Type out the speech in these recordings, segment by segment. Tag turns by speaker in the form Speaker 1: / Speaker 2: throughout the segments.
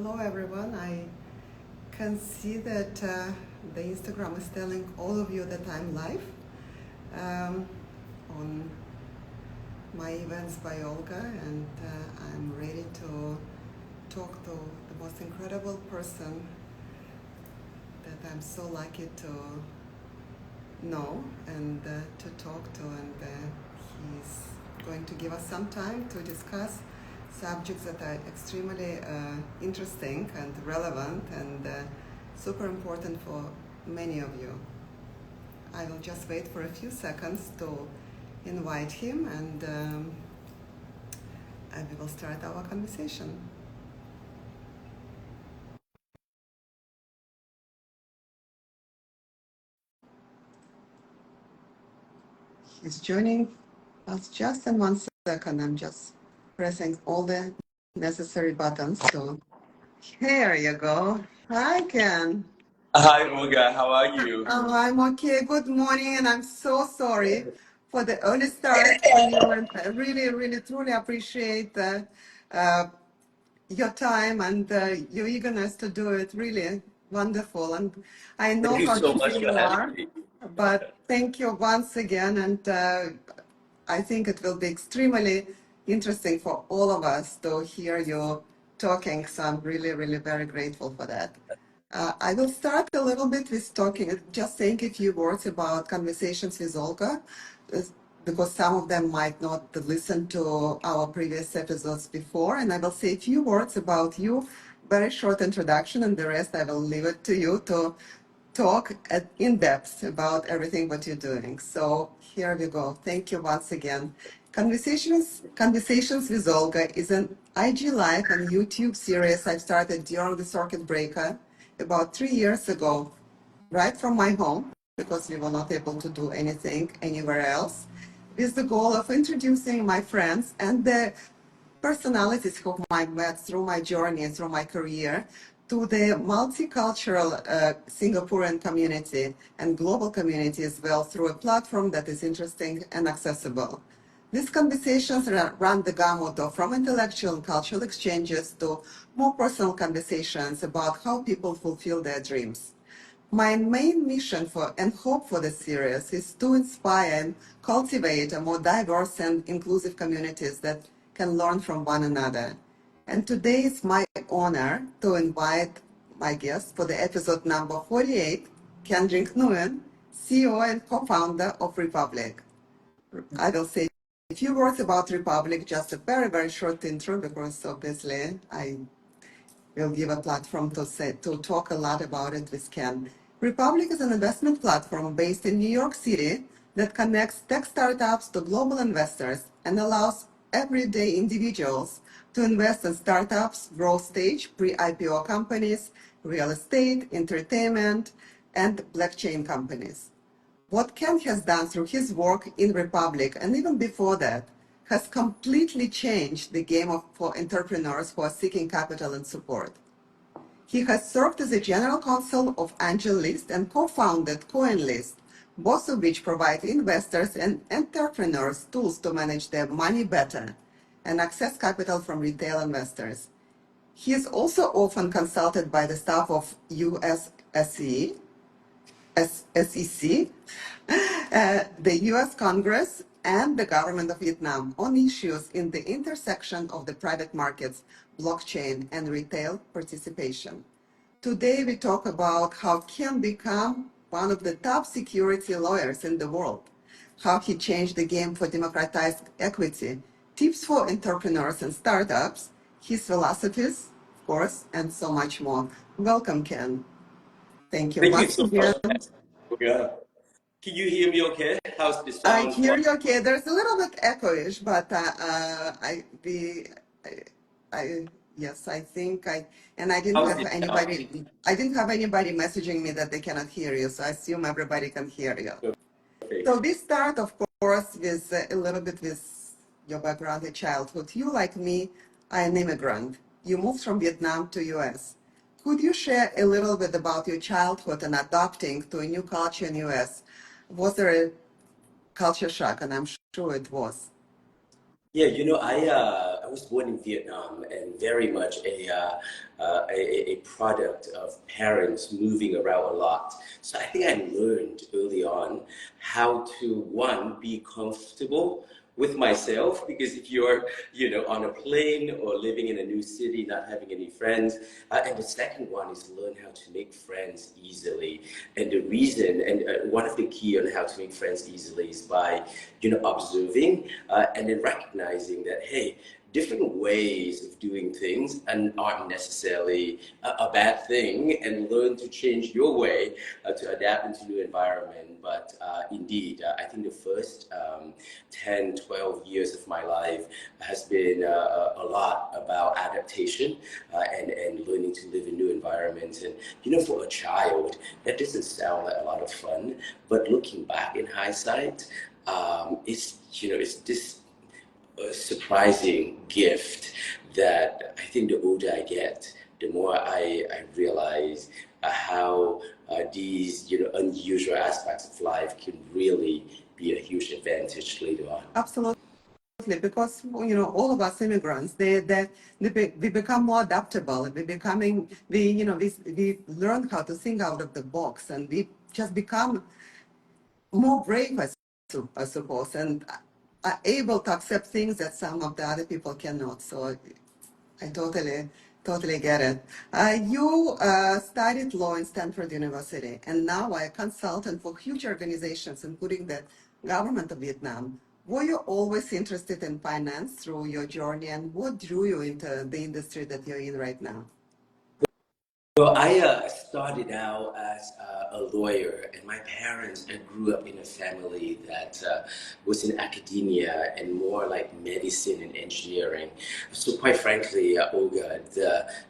Speaker 1: Hello everyone. I can see that the Instagram is telling all of you that I'm live on my events by Olga, and I'm ready to talk to the most incredible person that I'm so lucky to know and to talk to, and he's going to give us some time to discuss subjects that are extremely interesting and relevant and super important for many of you. I will just wait for a few seconds to invite him, and we will start our conversation. He's joining us just in 1 second. I'm just pressing all the necessary buttons. So here you go. Hi, Ken.
Speaker 2: Hi, Olga. How are you?
Speaker 1: I'm okay. Good morning, and I'm so sorry for the early start on you. And I really, really, truly appreciate uh, your time and your eagerness to do it. Really wonderful. And I
Speaker 2: Thank
Speaker 1: know
Speaker 2: you
Speaker 1: how
Speaker 2: so much
Speaker 1: busy
Speaker 2: for
Speaker 1: you
Speaker 2: having
Speaker 1: are,
Speaker 2: me.
Speaker 1: but thank you once again. And I think it will be extremely interesting for all of us to hear you talking. So I'm really, really very grateful for that. I will start a little bit with talking, just saying a few words about conversations with Olga, uh, because some of them might not listen to our previous episodes before. And I will say a few words about you, very short introduction, and the rest I will leave it to you to talk in depth about everything what you're doing. So here we go. Thank you once again. Conversations with Olga is an IG Live and YouTube series I started during the circuit breaker about 3 years ago, right from my home, because we were not able to do anything anywhere else, with the goal of introducing my friends and the personalities whom I met through my journey and through my career to the multicultural Singaporean community and global community as well through a platform that is interesting and accessible. These conversations run the gamut of from intellectual and cultural exchanges to more personal conversations about how people fulfill their dreams. My main mission and hope for this series is to inspire and cultivate a more diverse and inclusive communities that can learn from one another. And today it's my honor to invite my guest for the episode number 48, Kendrick Nguyen, CEO and co-founder of Republic. I will say a few words about Republic, just a very, very short intro, because obviously I will give a platform to talk a lot about it with Ken. Republic is an investment platform based in New York City that connects tech startups to global investors and allows everyday individuals to invest in startups, growth stage, pre-IPO companies, real estate, entertainment, and blockchain companies. What Ken has done through his work in Republic and even before that has completely changed the game for entrepreneurs who are seeking capital and support. He has served as the general counsel of Angel List and co-founded CoinList, both of which provide investors and entrepreneurs tools to manage their money better and access capital from retail investors. He is also often consulted by the staff of USSE SEC, the US Congress, and the government of Vietnam on issues in the intersection of the private markets, blockchain, and retail participation. Today, we talk about how Ken become one of the top security lawyers in the world, how he changed the game for democratized equity, tips for entrepreneurs and startups, his philosophies, of course, and so much more. Welcome, Ken. Thank you
Speaker 2: Thank you
Speaker 1: once
Speaker 2: so much,
Speaker 1: again.
Speaker 2: Olga. Can you hear me okay? How's the
Speaker 1: I
Speaker 2: sound
Speaker 1: hear
Speaker 2: quality?
Speaker 1: you okay. There's a little bit echoish, but I, yes, I think and I didn't
Speaker 2: How's
Speaker 1: have
Speaker 2: it now?
Speaker 1: anybody messaging me that they cannot hear you, so I assume everybody can hear you.
Speaker 2: Perfect.
Speaker 1: So we start, of course, with a little bit with your background in childhood. You, like me, are an immigrant. You moved from Vietnam to US. Could you share a little bit about your childhood and adapting to a new culture in US? Was there a culture shock? And I'm sure it was.
Speaker 2: Yeah, I was born in Vietnam and very much a product of parents moving around a lot. So I think I learned early on how to, one, be comfortable with myself, because if you're on a plane or living in a new city not having any friends, and the second one is learn how to make friends easily. And the reason, and one of the key on how to make friends easily is by observing and then recognizing that, hey, different ways of doing things and aren't necessarily a bad thing, and learn to change your way to adapt into new environment. But indeed, I think the first 10, 12 years of my life has been a lot about adaptation and learning to live in new environments. And for a child, that doesn't sound like a lot of fun, but looking back in hindsight, it's this a surprising gift that I think the older I get, the more I realize how these unusual aspects of life can really be a huge advantage later on.
Speaker 1: Absolutely, because all of us immigrants, we become more adaptable. We learn how to think out of the box, and we just become more brave, I suppose, and are able to accept things that some of the other people cannot. So I totally get it. You studied law in Stanford University, and now are a consultant for huge organizations, including the government of Vietnam. Were you always interested in finance through your journey, and what drew you into the industry that you're in right now?
Speaker 2: Well, I started out as a lawyer, and my parents, I grew up in a family that was in academia and more like medicine and engineering. So quite frankly, Olga,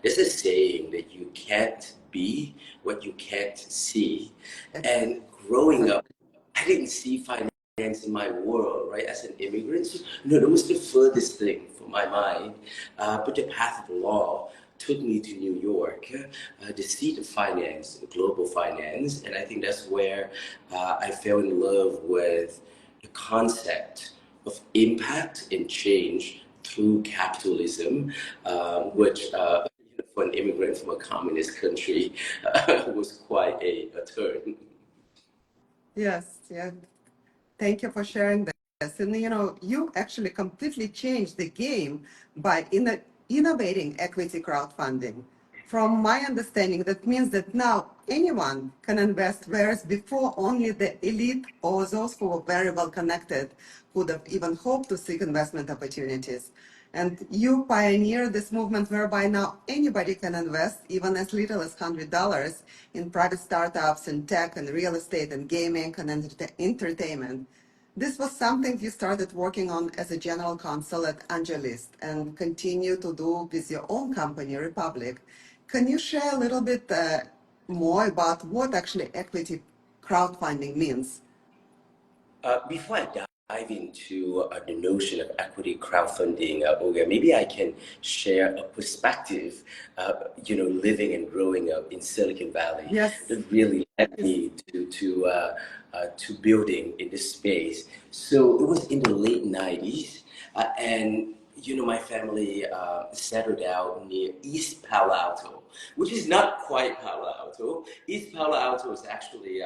Speaker 2: there's a saying that you can't be what you can't see. And growing up, I didn't see finance in my world, right, as an immigrant. So, no, that was the furthest thing from my mind. But the path of law took me to New York, the seat of finance, global finance, and I think that's where I fell in love with the concept of impact and change through capitalism, which for an immigrant from a communist country was quite a turn.
Speaker 1: Yes, yeah. Thank you for sharing this. And you actually completely changed the game by innovating equity crowdfunding. From my understanding, that means that now anyone can invest, whereas before only the elite or those who were very well connected could have even hoped to seek investment opportunities. And you pioneered this movement whereby now anybody can invest even as little as $100 in private startups, in tech and real estate and gaming and entertainment. This was something you started working on as a general counsel at Angelist and continue to do with your own company, Republic. Can you share a little bit more about what actually equity crowdfunding means?
Speaker 2: Before I dive into the notion of equity crowdfunding, Olga, maybe I can share a perspective, living and growing up in Silicon Valley
Speaker 1: Yes.
Speaker 2: that really led me to building in this space. So it was in the late 90s, and my family settled out near East Palo Alto, which is not quite Palo Alto. East Palo Alto is actually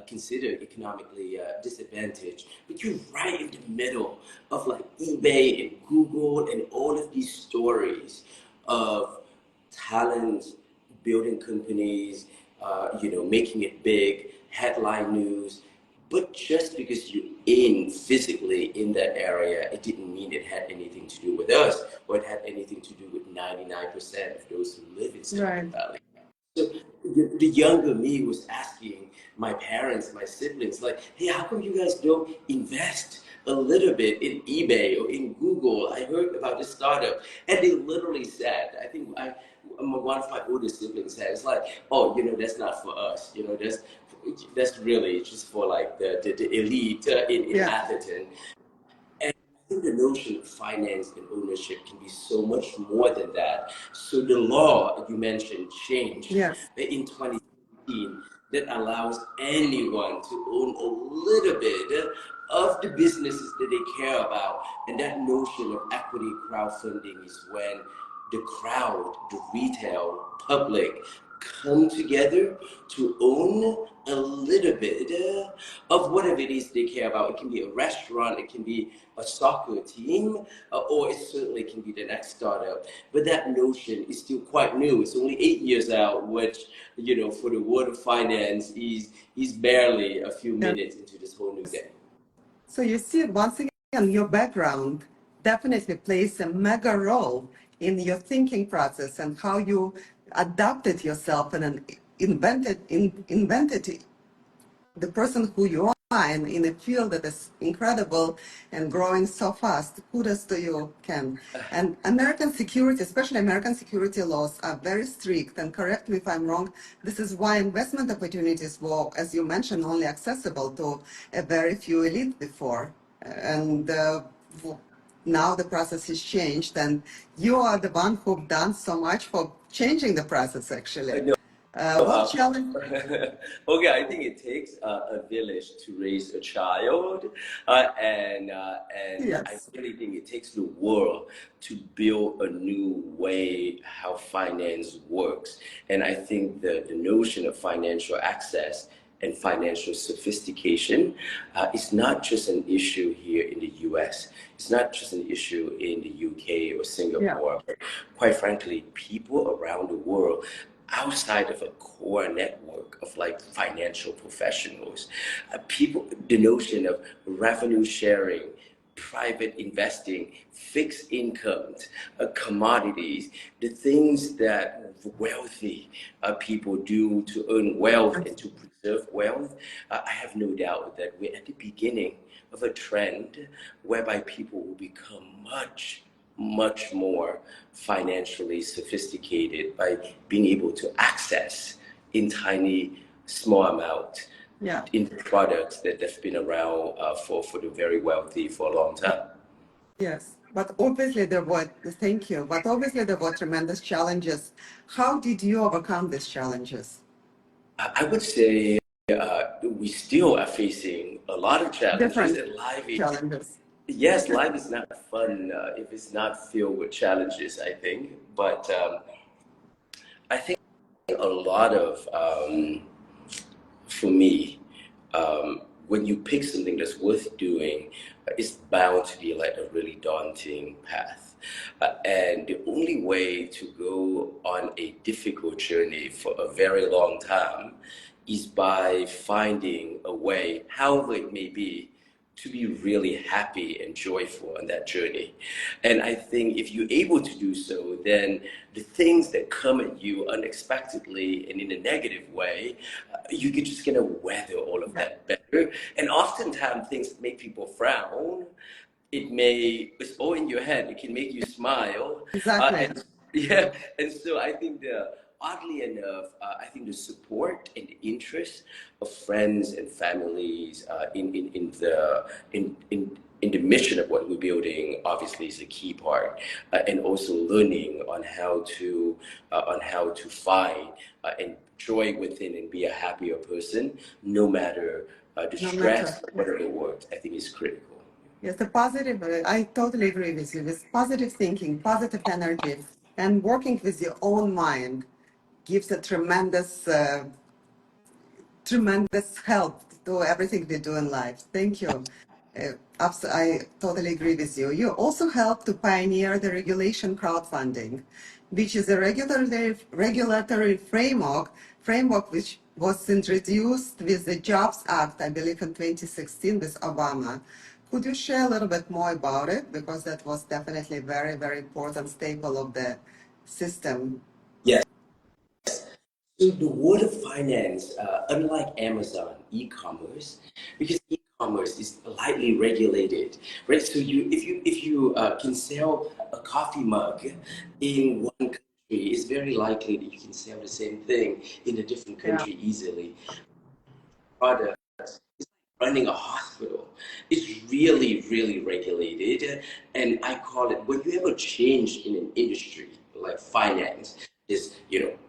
Speaker 2: considered economically disadvantaged, but you're right in the middle of like eBay and Google and all of these stories of talent, building companies, making it big, headline news. But just because you're in physically in that area, it didn't mean it had anything to do with us, or it had anything to do with 99% of those who live in Silicon Valley. So the younger me was asking my parents, my siblings, like, hey, how come you guys don't invest a little bit in eBay or in Google? I heard about this startup. And they literally said, I think one of my older siblings said, it's like, oh, that's not for us. That's really just for like the elite in Atherton. And I think the notion of finance and ownership can be so much more than that. So the law you mentioned changed in 2015 that allows anyone to own a little bit of the businesses that they care about. And that notion of equity crowdfunding is when the crowd, the retail public, come together to own a little bit of whatever it is they care about. It can be a restaurant, it can be a soccer team, or it certainly can be the next startup. But that notion is still quite new. It's only 8 years out, which, you know, for the world of finance is barely a few
Speaker 1: Yes.
Speaker 2: minutes into this whole new day.
Speaker 1: So you see, once again, your background definitely plays a mega role in your thinking process and how you adapted yourself and invented the person who you are in a field that is incredible and growing so fast. Kudos to you, Ken. And American security, especially American security laws, are very strict. And correct me if I'm wrong, this is why investment opportunities were, as you mentioned, only accessible to a very few elite before. And now the process has changed, and you are the one who've done so much for changing the process, actually. What challenge?
Speaker 2: Okay, I think it takes a village to raise a child, and I
Speaker 1: Yes.
Speaker 2: really think it takes the world to build a new way how finance works. And I think the notion of financial access and financial sophistication is not just an issue here in the US. It's not just an issue in the UK or
Speaker 1: Yeah.
Speaker 2: Singapore. But quite frankly, people around the world outside of a core network of like financial professionals, people, the notion of revenue sharing, private investing, fixed incomes, commodities, the things that wealthy people do to earn wealth and to preserve wealth, I have no doubt that we're at the beginning of a trend whereby people will become much more financially sophisticated by being able to access in tiny, small amount
Speaker 1: Yeah.
Speaker 2: in products that have been around for the very wealthy for a long time.
Speaker 1: Yes, but obviously there were, thank you, but obviously there were tremendous challenges. How did you overcome these challenges?
Speaker 2: I would say we still are facing a lot of challenges,
Speaker 1: Different
Speaker 2: and life is,
Speaker 1: challenges.
Speaker 2: yes, life is not fun if it's not filled with challenges, I think. But I think a lot of, for me, when you pick something that's worth doing, it's bound to be like a really daunting path. And the only way to go on a difficult journey for a very long time is by finding a way, however it may be, to be really happy and joyful on that journey. And I think if you're able to do so, then the things that come at you unexpectedly and in a negative way, you can just kind of weather all of that better. And oftentimes things make people frown. It's all in your head. It can make you smile.
Speaker 1: Exactly.
Speaker 2: And yeah, and so I think oddly enough, I think the support and the interest of friends and families in the mission of what we're building obviously is a key part, and also learning on how to find and joy within and be a happier person, no matter the
Speaker 1: No matter.
Speaker 2: stress, whatever works. I think is critical.
Speaker 1: Yes, the positive, I totally agree with you. With positive thinking, positive energy, and working with your own mind gives a tremendous help to everything we do in life. Thank you. I totally agree with you. You also helped to pioneer the regulation crowdfunding, which is a regulatory framework which was introduced with the Jobs Act, I believe, in 2016 with Obama. Could you share a little bit more about it? Because that was definitely a very, very important staple of the system.
Speaker 2: Yes. So the world of finance, unlike Amazon e-commerce, because e-commerce is lightly regulated, right? So if you can sell a coffee mug in one country, it's very likely that you can sell the same thing in a different
Speaker 1: Yeah.
Speaker 2: country easily. Products, it's like running a hospital. It's really regulated, and I call it when you have a change in an industry like finance, this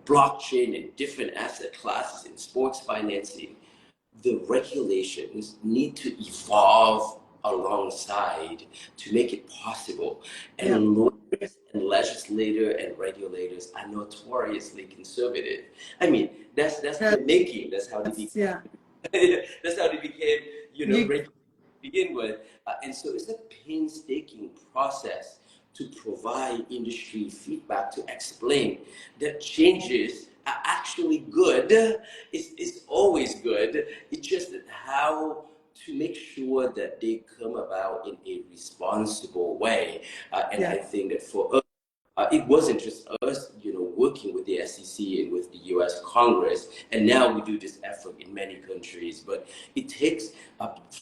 Speaker 2: blockchain and different asset classes in sports financing, the regulations need to evolve alongside to make it possible.
Speaker 1: Yeah.
Speaker 2: And lawyers and legislators and regulators are notoriously conservative. I mean, that's
Speaker 1: That's,
Speaker 2: their making. That's how they became.
Speaker 1: yeah.
Speaker 2: That's how they became,
Speaker 1: You,
Speaker 2: regulators to begin with. And so it's a painstaking process to provide industry feedback to explain that changes are actually good. It's always good. It's just that how to make sure that they come about in a responsible way. And
Speaker 1: yeah.
Speaker 2: I think that for us, it wasn't just us, working with the SEC and with the U.S. Congress, and now we do this effort in many countries. But it takes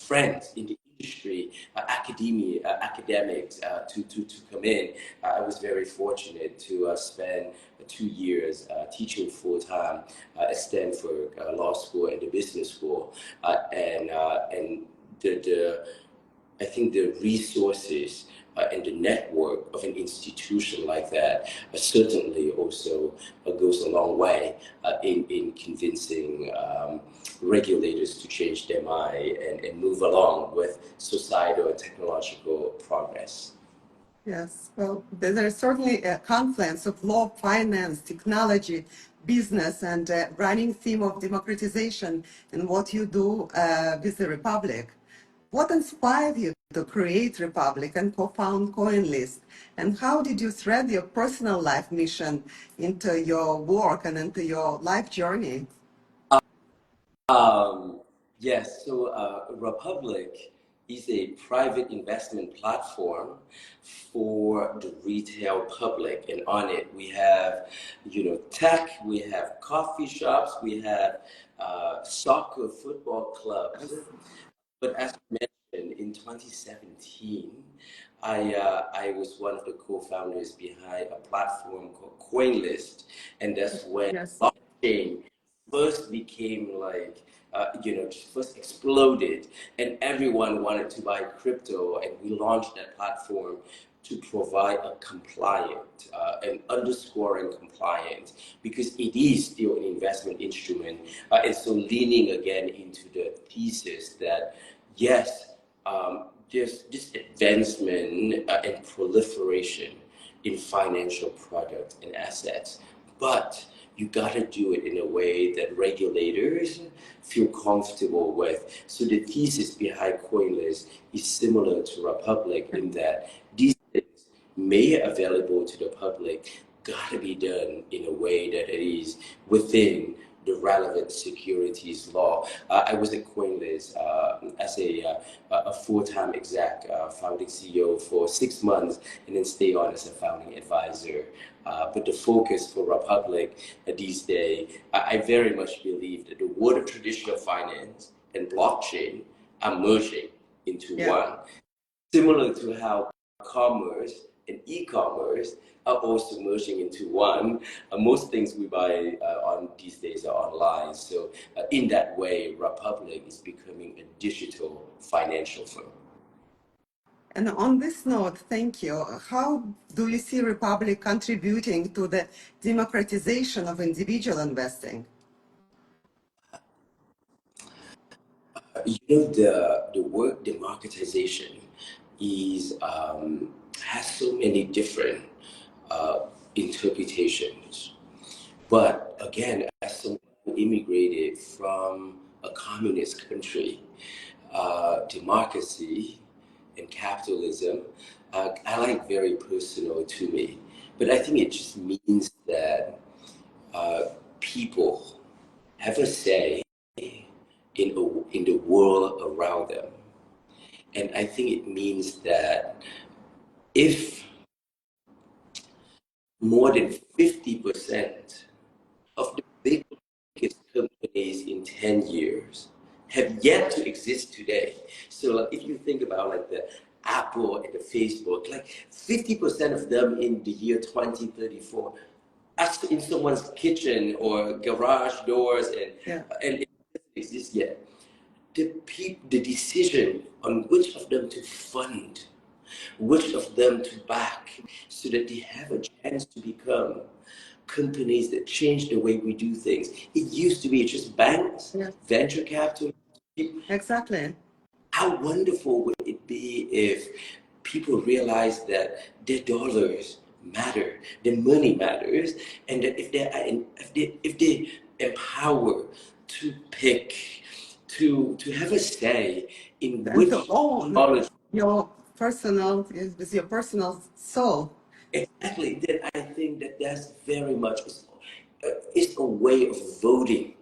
Speaker 2: friends in the industry, academia, academics to come in. I was very fortunate to spend 2 years teaching full time at Stanford Law School and the Business School, and the I think the resources and the network of an institution like that certainly also goes a long way in convincing regulators to change their mind and move along with societal and technological progress.
Speaker 1: Yes, well, there's certainly a confluence of law, finance, technology, business, and running theme of democratization in what you do with the Republic. What inspired you to create Republic and co-found CoinList? And how did you thread your personal life mission into your work and into your life journey?
Speaker 2: Um, yes, so Republic is a private investment platform for the retail public, and on it we have, tech, we have coffee shops, we have soccer, football clubs. But as you mentioned, in 2017, I was one of the co-founders behind a platform called CoinList, and that's when
Speaker 1: Yes.
Speaker 2: blockchain first became like, first exploded, and everyone wanted to buy crypto, and we launched that platform to provide a compliant, and underscoring compliance, because it is still an investment instrument. And so leaning again into the thesis that yes, there's this advancement and proliferation in financial products and assets, but you gotta do it in a way that regulators feel comfortable with. So the thesis behind CoinList is similar to Republic in that these things made available to the public gotta be done in a way that it is within the relevant securities law. I was at CoinList as a full-time exec, founding CEO for 6 months, and then stay on as a founding advisor. But the focus for Republic these days, I very much believe that the world of traditional finance and blockchain are merging into
Speaker 1: Yeah.
Speaker 2: one, similar to how commerce and e-commerce are also merging into one. Most things we buy on these days are online. So in that way, Republic is becoming a digital financial firm.
Speaker 1: And on this note, thank you. How do you see Republic contributing to the democratization of individual investing?
Speaker 2: The word democratization is has so many different uh, interpretations. But again, as someone who immigrated from a communist country, democracy and capitalism are like very personal to me. But I think it just means that uh, people have a say in the world around them. And I think it means that if more than 50% of the biggest companies in 10 years have yet to exist today. So like, if you think about like the Apple and the Facebook, like 50% of them in the year 2034 are in someone's kitchen or garage doors,
Speaker 1: Yeah.
Speaker 2: and it doesn't exist yet. The decision on which of them to fund, which of them to back, so that they have a chance to become companies that change the way we do things. It used to be just banks,
Speaker 1: Yeah.
Speaker 2: venture capital,
Speaker 1: Exactly.
Speaker 2: How wonderful would it be if people realize that their dollars matter, their money matters, and that if they empower to pick, to have a say in
Speaker 1: And to
Speaker 2: which
Speaker 1: own
Speaker 2: dollars.
Speaker 1: your personal, with your personal soul.
Speaker 2: Exactly. Then I think that that's very much it's a way of voting.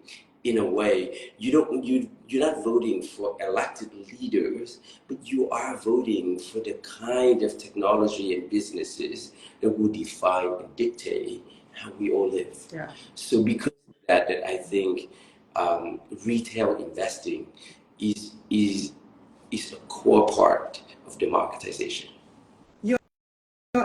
Speaker 2: In a way, you're not voting for elected leaders, but you are voting for the kind of technology and businesses that will define and dictate how we all live.
Speaker 1: Yeah.
Speaker 2: So because of that I think retail investing is a core part of democratization.
Speaker 1: You're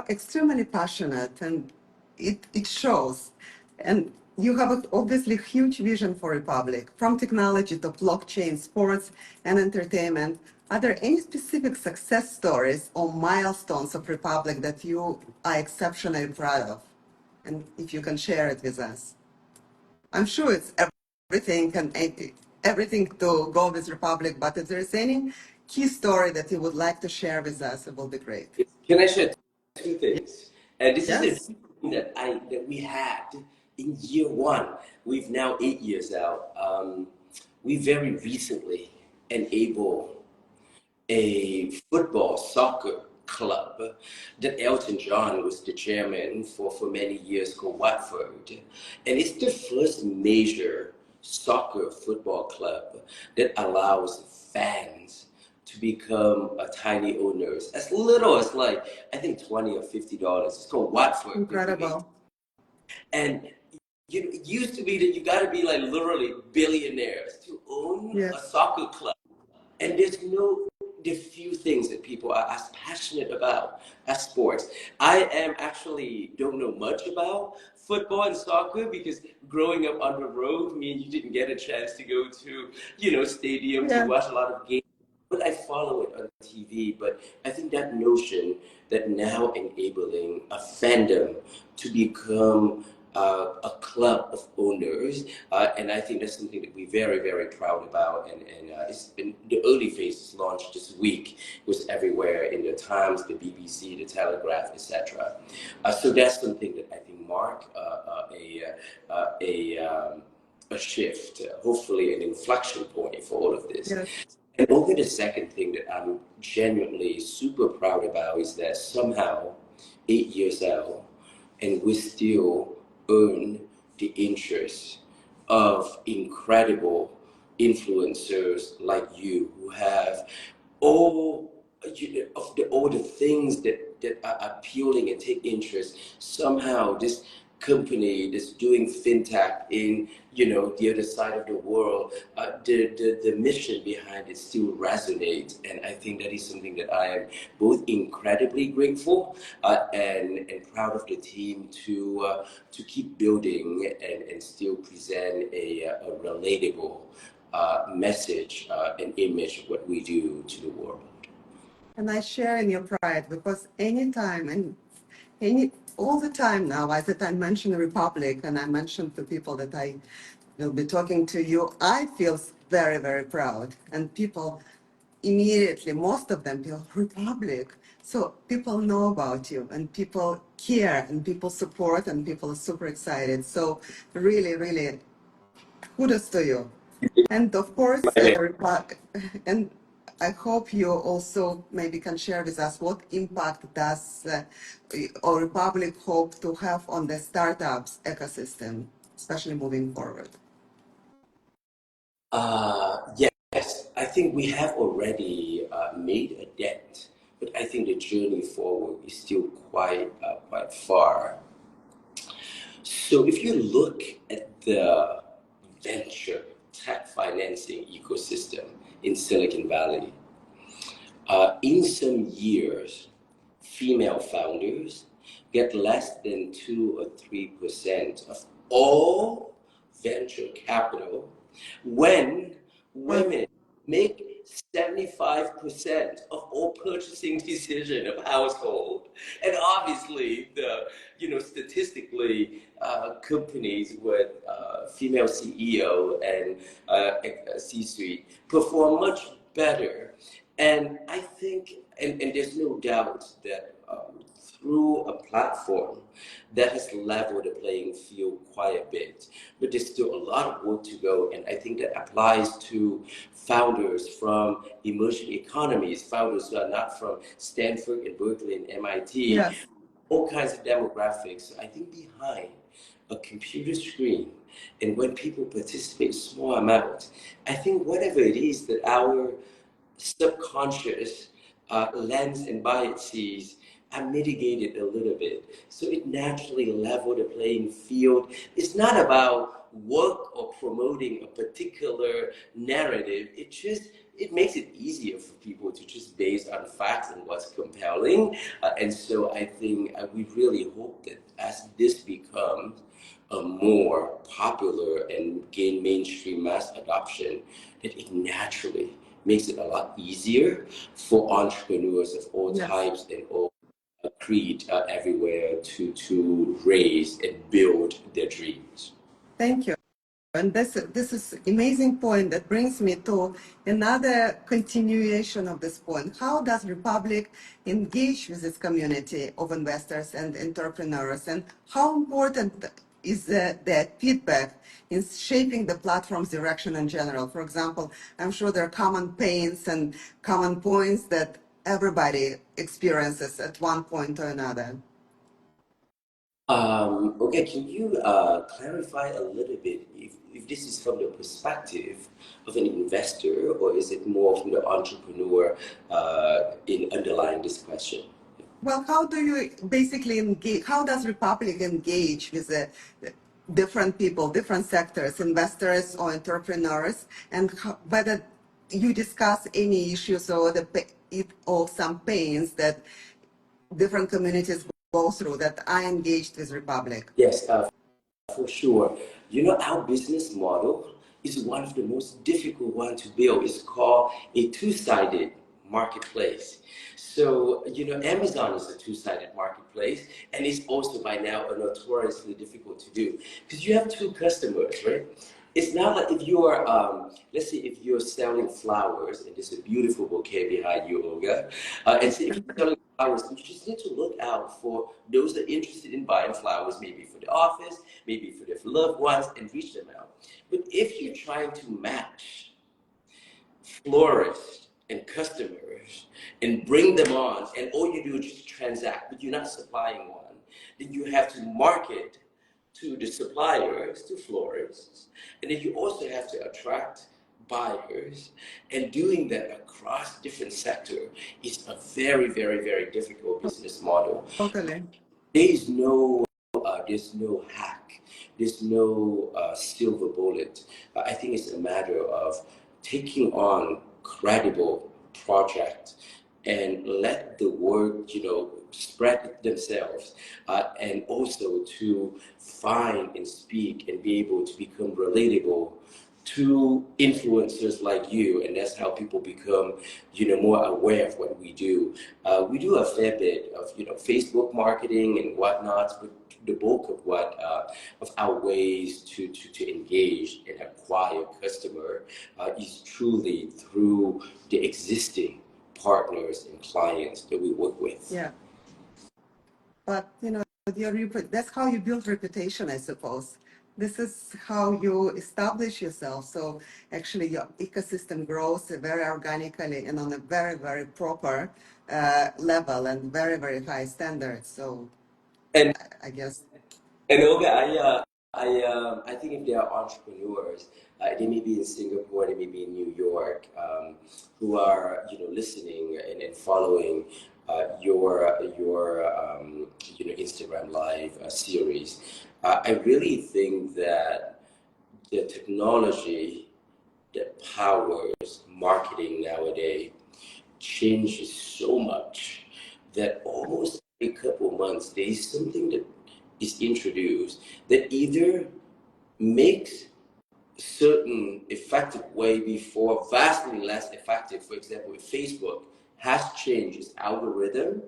Speaker 1: extremely passionate, and it shows. And you have obviously huge vision for Republic, from technology to blockchain, sports, and entertainment. Are there any specific success stories or milestones of Republic that you are exceptionally proud of? And if you can share it with us. I'm sure it's everything to go with Republic, but if there's any key story that you would like to share with us, it will be great.
Speaker 2: Can I share two things? And this is the
Speaker 1: Yes?
Speaker 2: thing that we had in year one. We've now 8 years out. We very recently enabled a football soccer club that Elton John was the chairman for many years, called Watford. And it's the first major soccer football club that allows fans to become a tiny owners as little as, like, I think $20 or $50. It's called Watford.
Speaker 1: Incredible.
Speaker 2: And it used to be that you got to be like literally billionaires to own a
Speaker 1: Yes.
Speaker 2: soccer club. And the few things that people are as passionate about as sports. I am actually don't know much about football and soccer because growing up on the road, me and you didn't get a chance to go to, stadium to
Speaker 1: Yeah.
Speaker 2: watch a lot of games. But I follow it on TV. But I think that notion that now enabling a fandom to become a club of owners, and I think that's something that we're very, very proud about. And it's been the early phases launched this week. It was everywhere in the Times, the BBC, the Telegraph, etc. So that's something that I think mark a shift, hopefully an inflection point for all of this.
Speaker 1: Yes.
Speaker 2: And over the second thing that I'm genuinely super proud about is that somehow 8 years out, and we still earn the interest of incredible influencers like you who have all the things that are appealing and take interest. Somehow this company that's doing fintech in the other side of the world, the mission behind it still resonates, and I think that is something that I am both incredibly grateful and proud of the team to keep building and still present a relatable message and image of what we do to the world.
Speaker 1: And I share in your pride because anytime and all the time now, as that I mention the Republic and I mention to people that I will be talking to you, I feel very, very proud. And people immediately, most of them feel Republic. So people know about you and people care and people support and people are super excited. So really, really kudos to you. And of course, and I hope you also maybe can share with us what impact does or Republic hope to have on the startups ecosystem, especially moving forward.
Speaker 2: Yes, I think we have already made a dent, but I think the journey forward is still quite far. So if you look at the venture tech financing ecosystem in Silicon Valley, in some years, female founders get less than 2 or 3% of all venture capital, when
Speaker 1: Well,
Speaker 2: women make 75% of all purchasing decision of household. And obviously, statistically, companies with female CEO and C-suite perform much better. And I think, and there's no doubt that through a platform that has leveled the playing field quite a bit, but there's still a lot of work to go. And I think that applies to founders from emerging economies, founders who are not from Stanford and Berkeley and MIT,
Speaker 1: Yes.
Speaker 2: all kinds of demographics. I think behind a computer screen, and when people participate small amounts, I think whatever it is that our subconscious lens and biases are mitigated a little bit. So it naturally leveled the playing field. It's not about work or promoting a particular narrative. It makes it easier for people to just base on facts and what's compelling. And so I think we really hope that as this becomes a more popular and gain mainstream mass adoption, that it naturally makes it a lot easier for entrepreneurs of all
Speaker 1: Yes.
Speaker 2: types and all creed everywhere to raise and build their dreams.
Speaker 1: Thank you. And this is amazing point that brings me to another continuation of this point. How does Republic engage with this community of investors and entrepreneurs, and how important is that feedback in shaping the platform's direction in general? For example, I'm sure there are common pains and common points that everybody experiences at one point or another.
Speaker 2: Okay, can you clarify a little bit if this is from the perspective of an investor, or is it more from the entrepreneur in underlying this question?
Speaker 1: Well, how do you basically engage? How does Republic engage with the different people, different sectors, investors or entrepreneurs, and whether you discuss any issues or or some pains that different communities go through that are engaged with Republic?
Speaker 2: Yes, for sure. You know, our business model is one of the most difficult one to build. It's called a two-sided marketplace. So, you know, Amazon is a two-sided marketplace, and it's also by now a notoriously difficult to do because you have two customers, right? It's not like if you're, let's say if you're selling flowers, and there's a beautiful bouquet behind you, Olga, and say if you're selling flowers, you just need to look out for those that are interested in buying flowers, maybe for the office, maybe for their loved ones, and reach them out. But if you're trying to match florists and customers and bring them on, and all you do is just transact, but you're not supplying one, then you have to market to the suppliers, to florists, and then you also have to attract buyers, and doing that across different sectors is a very, very, very difficult business model.
Speaker 1: Totally.
Speaker 2: There is there's no hack, there's no silver bullet. I think it's a matter of taking on credible project and let the word, you know, spread themselves, and also to find and speak and be able to become relatable to influencers like you, and that's how people become, you know, more aware of what we do. We do a fair bit of, you know, Facebook marketing and whatnot, but the bulk of what of our ways to engage and acquire customer is truly through the existing partners and clients that we work with.
Speaker 1: Yeah. But you know, that's how you build reputation, I suppose. This is how you establish yourself. So actually, your ecosystem grows very organically and on a very, very proper level and very, very high standards. So
Speaker 2: And
Speaker 1: I guess.
Speaker 2: Olga, I think if there are entrepreneurs, they may be in Singapore, they may be in New York, who are, you know, listening and following your you know, Instagram Live series. I really think that the technology that powers marketing nowadays changes so much that almost every couple of months there is something that is introduced that either makes certain effective way before vastly less effective. For example, with Facebook has changed its algorithm,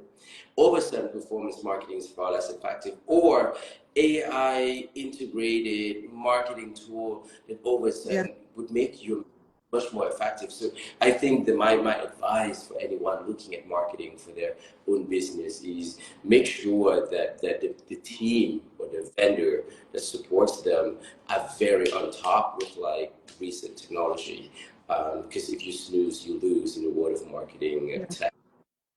Speaker 2: all of a sudden performance marketing is far less effective. Or AI integrated marketing tool that all of a
Speaker 1: Yeah,
Speaker 2: sudden would make you much more effective. So I think that my advice for anyone looking at marketing for their own business is make sure that the team or the vendor that supports them are very on top with like recent technology. Because if you snooze, you lose in the world of marketing
Speaker 1: yeah,
Speaker 2: tech.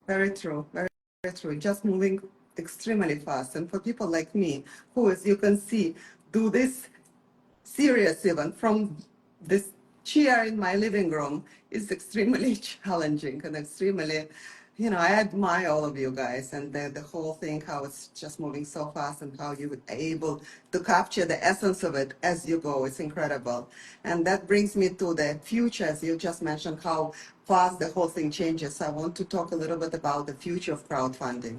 Speaker 1: very true. Very, very true. Just moving extremely fast. And for people like me, who, as you can see, do this serious even from this chair in my living room is extremely challenging and extremely, I admire all of you guys and the whole thing, how it's just moving so fast and how you were able to capture the essence of it as you go. It's incredible. And that brings me to the future, as you just mentioned, how fast the whole thing changes. I want to talk a little bit about the future of crowdfunding.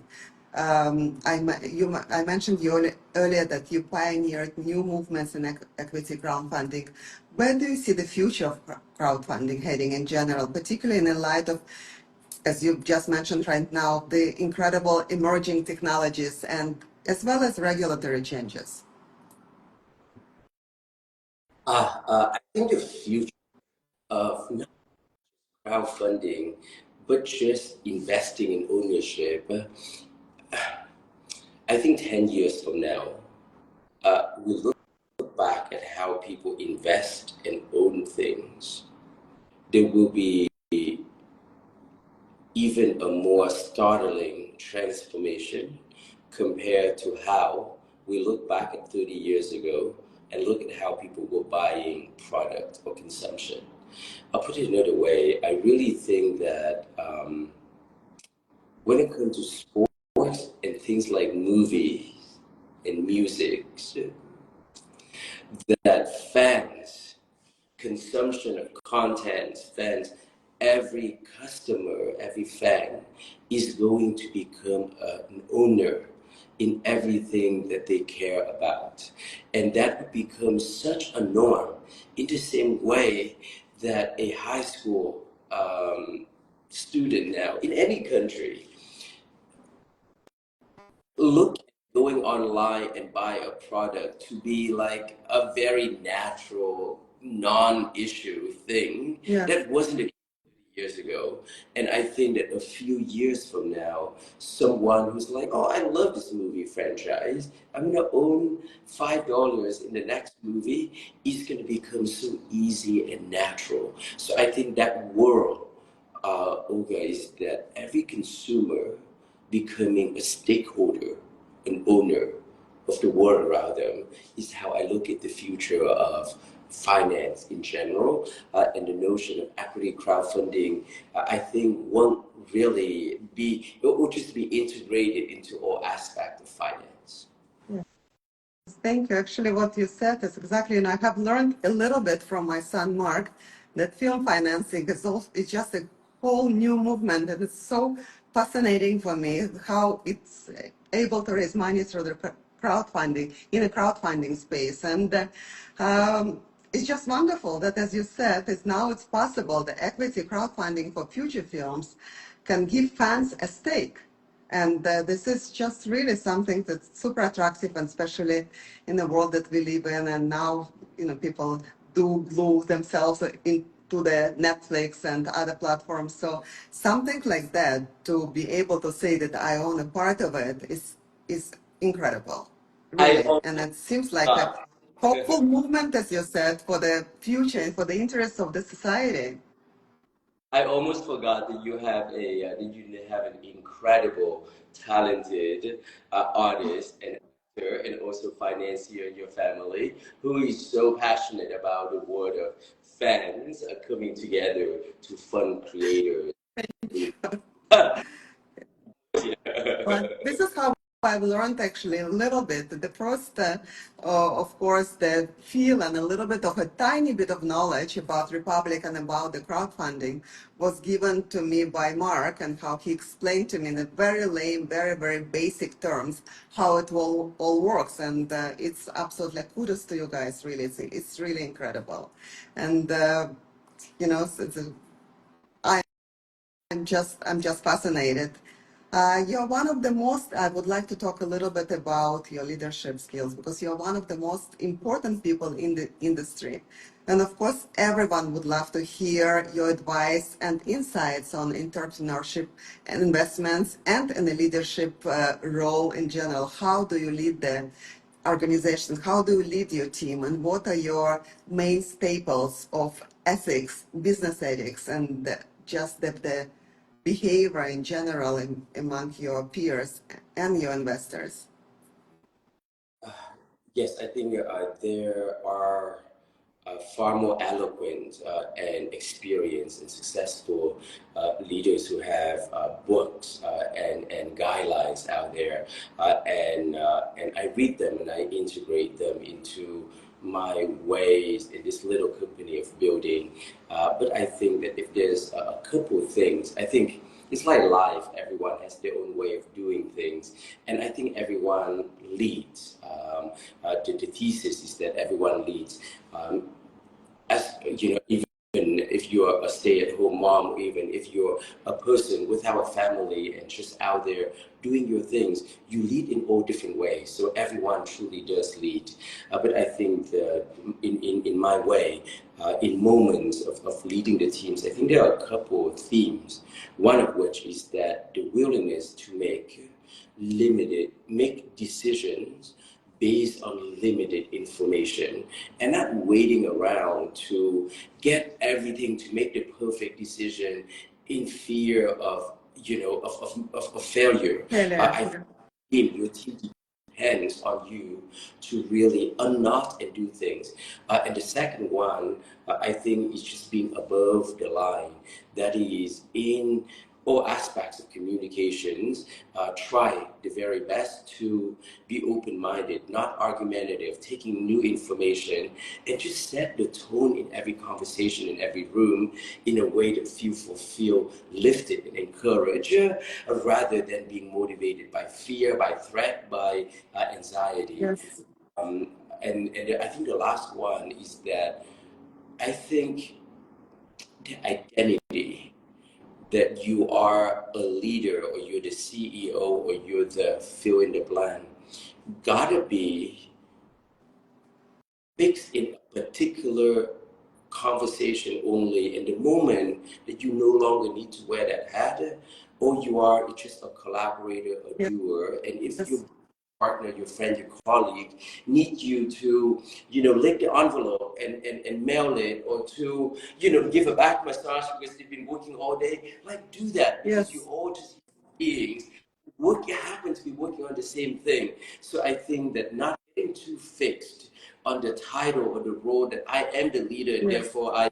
Speaker 1: I mentioned earlier that you pioneered new movements in equity crowdfunding. Where do you see the future of crowdfunding heading in general, particularly in the light of, as you just mentioned right now, the incredible emerging technologies and as well as regulatory changes?
Speaker 2: I think the future of not crowdfunding, but just investing in ownership. I think 10 years from now, we look back at how people invest and own things. There will be even a more startling transformation compared to how we look back at 30 years ago and look at how people were buying product or consumption. I'll put it another way. I really think that when it comes to sports and things like movies and music, that fans, consumption of content, fans, every customer, every fan is going to become an owner in everything that they care about. And that would become such a norm in the same way that a high school student now in any country look at going online and buy a product to be like a very natural non-issue thing
Speaker 1: Yes.
Speaker 2: that wasn't a years ago. And I think that a few years from now, someone who's like, oh, I love this movie franchise, I'm gonna own $5 in the next movie, is gonna become so easy and natural. So I think that world, Olga, is that every consumer becoming a stakeholder, an owner of the world around them is how I look at the future of finance in general, and the notion of equity crowdfunding. I think won't really be, it will just be integrated into all aspects of finance.
Speaker 1: Thank you. Actually, what you said is exactly, and I have learned a little bit from my son Mark that film financing is also is just a whole new movement, and it's so fascinating for me how it's able to raise money through the crowdfunding in a crowdfunding space, and it's just wonderful that, as you said, is now it's possible the equity crowdfunding for future films can give fans a stake. And this is just really something that's super attractive, and especially in the world that we live in. And now, people do glue themselves into the Netflix and other platforms. So something like that, to be able to say that I own a part of it, is incredible,
Speaker 2: I
Speaker 1: really. And
Speaker 2: almost
Speaker 1: it seems like a
Speaker 2: forgot.
Speaker 1: hopeful movement, as you said, for the future and for the interests of the society.
Speaker 2: I almost forgot that you have an incredible, talented artist and actor, and also financier in your family who is so passionate about the world of fans coming together to fund creators.
Speaker 1: But this is how I've learned actually a little bit. The first, of course, the feel and a little bit of a tiny bit of knowledge about Republic and about the crowdfunding was given to me by Mark, and how he explained to me in a very lame, very, very basic terms how it all works. And it's absolutely kudos to you guys, really. It's really incredible. And, so I'm just fascinated. You're one of the most, I would like to talk a little bit about your leadership skills because you're one of the most important people in the industry. And of course, everyone would love to hear your advice and insights on entrepreneurship and investments and in the leadership role in general. How do you lead the organization? How do you lead your team? And what are your main staples of ethics, business ethics, and just the behavior in general among your peers and your investors?
Speaker 2: Yes, I think there are far more eloquent and experienced and successful leaders who have books and guidelines out there, and I read them and I integrate them into my ways in this little company of building. But I think that if there's a couple of things, I think it's like life. Everyone has their own way of doing things, and I think everyone leads. The thesis is that everyone leads. As you know, even if you're a stay-at-home mom, or even if you're a person without a family and just out there doing your things, you lead in all different ways. So everyone truly does lead. But I think that in my way, in moments of leading the teams, I think there are a couple of themes. One of which is that the willingness to make decisions based on limited information and not waiting around to get everything to make the perfect decision in fear of of failure. I
Speaker 1: Hello.
Speaker 2: think your team depends on you to really unknot and do things. And the second one, I think, is just being above the line. That is, in all aspects of communications, try the very best to be open-minded, not argumentative, taking new information, and just set the tone in every conversation, in every room, in a way that people feel lifted and encouraged, rather than being motivated by fear, by threat, by anxiety.
Speaker 1: Yes.
Speaker 2: Um, and I think the last one is that I think the identity that you are a leader or you're the CEO or you're the fill in the blank gotta be fixed in a particular conversation only. In the moment that you no longer need to wear that hat, or you are just a collaborator, a
Speaker 1: Yes.
Speaker 2: doer, and if your partner, your friend, your colleague need you to, lick the envelope and mail it, or to, give a back massage because they've been working all day, like do that because you're
Speaker 1: Yes.
Speaker 2: all just beings. You happen to be working on the same thing. So I think that not getting too fixed on the title or the role that I am the leader and
Speaker 1: Yes.
Speaker 2: therefore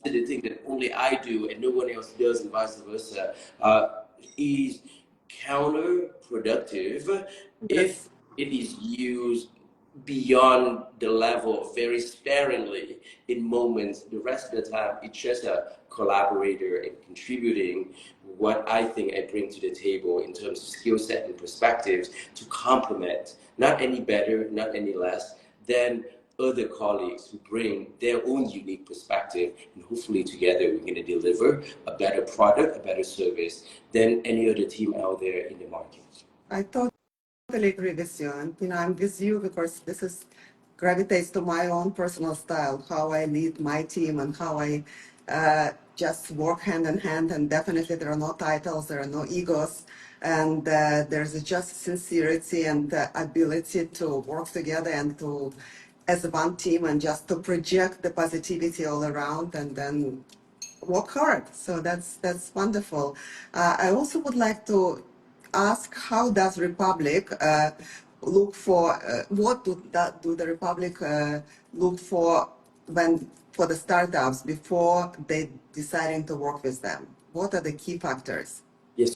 Speaker 2: these are the things that only I do and no one else does and vice versa, is counterproductive if
Speaker 1: Yes.
Speaker 2: it is used beyond the level very sparingly in moments. The rest of the time, it's just a collaborator and contributing what I think I bring to the table in terms of skill set and perspectives to complement, not any better, not any less, than other colleagues who bring their own unique perspective, and hopefully together we're going to deliver a better product, a better service than any other team out there in the market.
Speaker 1: I totally agree with you. And, I'm with you because this is gravitates to my own personal style, how I lead my team and how I just work hand in hand. And definitely there are no titles, there are no egos. And there's just sincerity and ability to work together and to, as one team, and just to project the positivity all around and then work hard. So that's wonderful. I also would like to ask, how does Republic look for do the Republic look for when for the startups before they deciding to work with them? What are the key factors?
Speaker 2: Yes.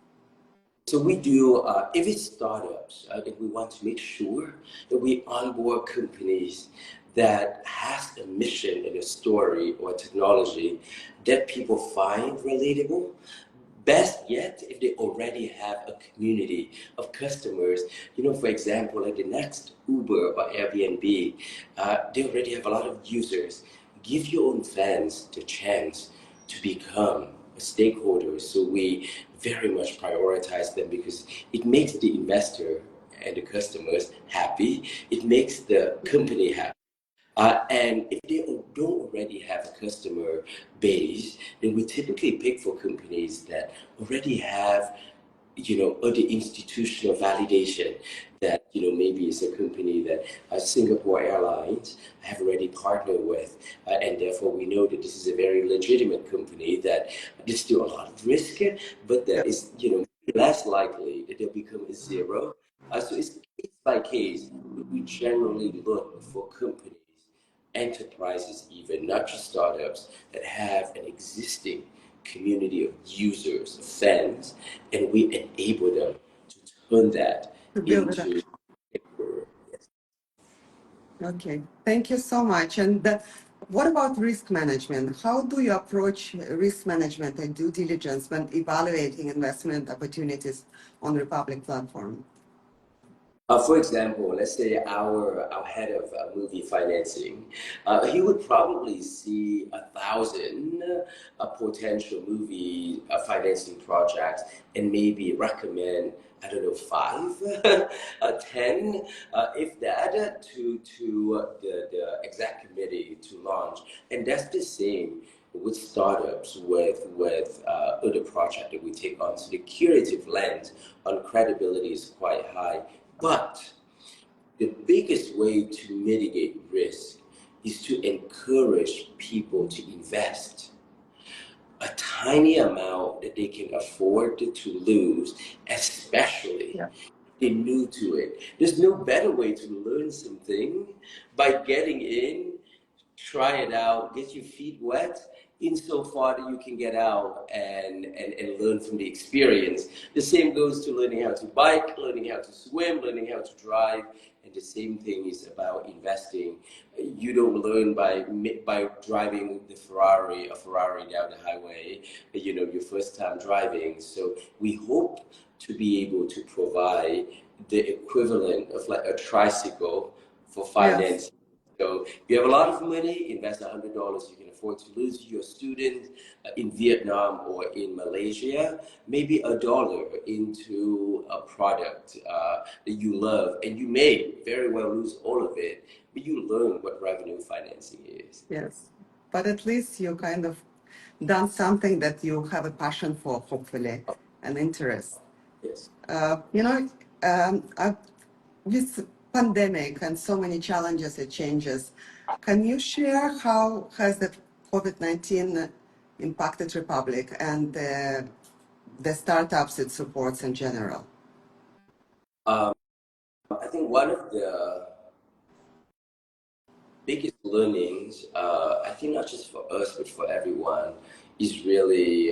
Speaker 2: So we do, if it's startups, I think we want to make sure that we onboard companies that has a mission and a story or technology that people find relatable. Best yet, if they already have a community of customers, for example, like the next Uber or Airbnb, they already have a lot of users. Give your own fans the chance to become stakeholders. So we very much prioritize them because it makes the investor and the customers happy. It makes the company happy. And if they don't already have a customer base, then we typically pick for companies that already have, other institutional validation that, maybe it's a company that Singapore Airlines have already partnered with. And therefore we know that this is a very legitimate company, that there's still a lot of risk, but
Speaker 1: Yeah.
Speaker 2: that is, less likely that they'll become a zero. So it's case by case. We generally look for companies, enterprises even, not just startups, that have an existing community of users, of fans, and we enable them to turn that
Speaker 1: To build it up.
Speaker 2: into.
Speaker 1: Okay, thank you so much. And what about risk management? How do you approach risk management and due diligence when evaluating investment opportunities on Republic platform?
Speaker 2: For example, let's say our head of movie financing, he would probably see 1,000 potential movie financing projects and maybe recommend, I don't know, 5, 10, if that, to the exec committee to launch. And that's the same with startups, with other projects that we take on. So the curative lens on credibility is quite high. But the biggest way to mitigate risk is to encourage people to invest a tiny amount that they can afford to lose, especially
Speaker 1: Yeah.
Speaker 2: if they're new to it. There's no better way to learn something by getting in, try it out, get your feet wet, insofar that you can get out and learn from the experience. The same goes to learning how to bike, learning how to swim, learning how to drive, and the same thing is about investing. You don't learn by driving a Ferrari down the highway, your first time driving. So we hope to be able to provide the equivalent of like a tricycle for
Speaker 1: Yes.
Speaker 2: finance. So if you have a lot of money, invest $100 you can afford to lose. You're a student in Vietnam or in Malaysia, maybe $1 into a product that you love, and you may very well lose all of it, but you learn what revenue financing is.
Speaker 1: Yes. But at least you kind of done something that you have a passion for, hopefully, an interest.
Speaker 2: Yes.
Speaker 1: You know, with pandemic and so many challenges and changes, can you share how has the COVID-19 impacted Republic and the startups it supports in general?
Speaker 2: Um, I think one of the biggest learnings, I think not just for us but for everyone, is really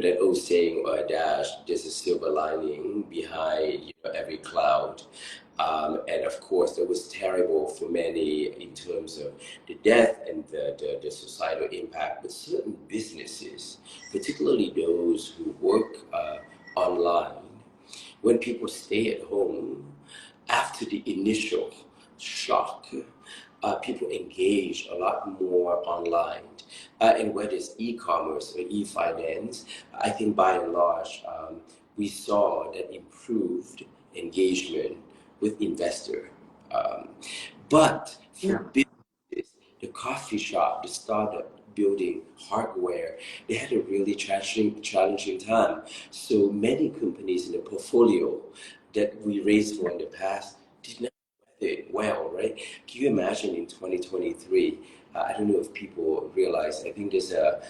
Speaker 2: that old saying or adage, there's a silver lining behind every cloud. And of course, that was terrible for many in terms of the death and the societal impact. But certain businesses, particularly those who work online, when people stay at home, after the initial shock, people engage a lot more online. And whether it's e-commerce or e-finance, I think by and large, we saw that improved engagement with investor. Um, but for
Speaker 1: Yeah.
Speaker 2: businesses, the coffee shop, the startup building hardware, they had a really challenging time. So many companies in the portfolio that we raised for in the past did not weather it well, right? Can you imagine in 2023? I don't know if people realize. I think there's a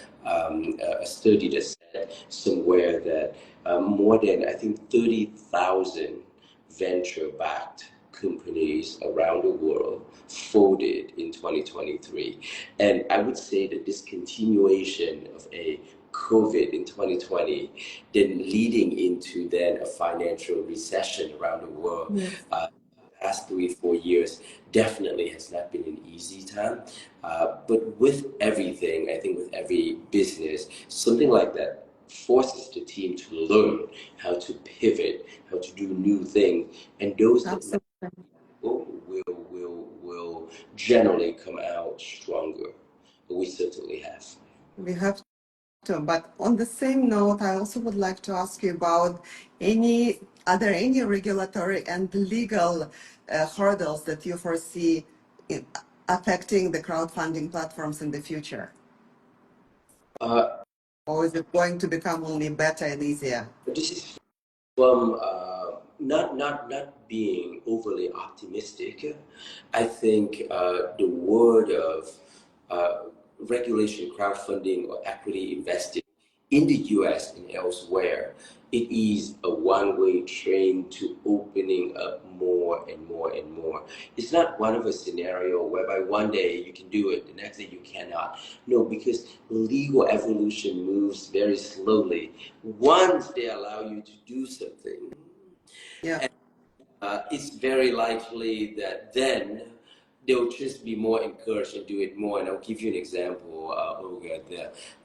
Speaker 2: study that said somewhere that more than I think 30,000 venture-backed companies around the world folded in 2023. And I would say that this continuation of a COVID in 2020, then leading into then a financial recession around the world,
Speaker 1: Yes.
Speaker 2: past 3, 4 years definitely has not been an easy time. But with everything, I think with every business, something like that forces the team to learn how to pivot, how to do new things, and those that
Speaker 1: Absolutely.
Speaker 2: will generally come out stronger. But we certainly have.
Speaker 1: We have to. But on the same note, I also would like to ask you about are there any regulatory and legal hurdles that you foresee in, affecting the crowdfunding platforms in the future?
Speaker 2: Uh,
Speaker 1: Or is it going to become only better and easier?
Speaker 2: this is from not being overly optimistic. I think the word of regulation, crowdfunding, or equity investing in the U.S. and elsewhere, it is a one-way train to opening up more and more and more. It's not one of a scenario whereby one day you can do it, the next day you cannot. No, because legal evolution moves very slowly. Once they allow you to do something,
Speaker 1: Yeah.
Speaker 2: it's very likely that then they'll just be more encouraged and do it more. And I'll give you an example, Olga.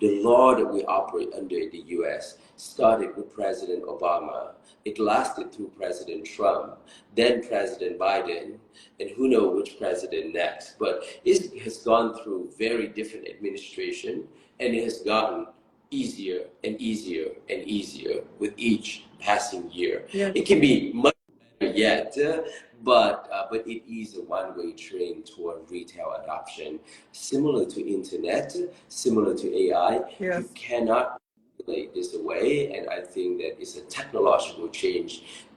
Speaker 2: The law that we operate under in the US started with President Obama. It lasted through President Trump, then President Biden, and who knows which president next. But it has gone through very different administration, and it has gotten easier and easier and easier with each passing year.
Speaker 1: Yes.
Speaker 2: It can be much yet, but it is a one-way train toward retail adoption, similar to internet, similar to AI.
Speaker 1: Yes.
Speaker 2: You cannot regulate this away, and I think that it's a technological change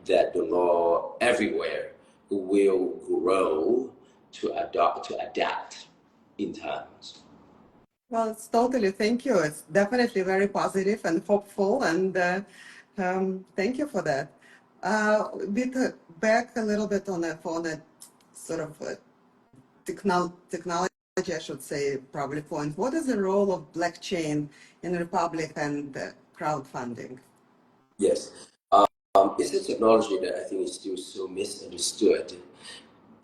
Speaker 2: that the law everywhere will grow to adapt in times.
Speaker 1: Well, it's totally, thank you. It's definitely very positive and hopeful, and thank you for that. Back a little bit on a sort of technology, I should say, probably point. What is the role of blockchain in Republic and crowdfunding?
Speaker 2: Yes. It's a technology that I think is still so misunderstood,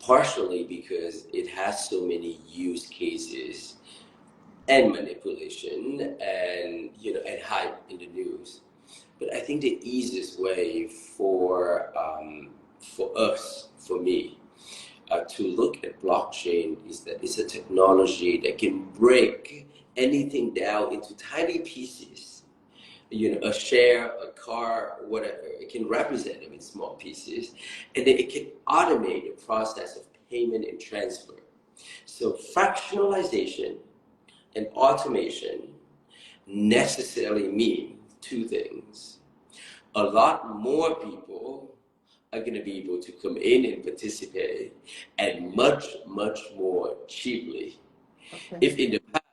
Speaker 2: partially because it has so many use cases and manipulation and and hype in the news. But I think the easiest way for us, for me, to look at blockchain is that it's a technology that can break anything down into tiny pieces. A share, a car, whatever. It can represent them in small pieces, and then it can automate the process of payment and transfer. So fractionalization and automation necessarily mean two things. A lot more people are going to be able to come in and participate, and much, much more cheaply.
Speaker 1: Okay.
Speaker 2: If in the past,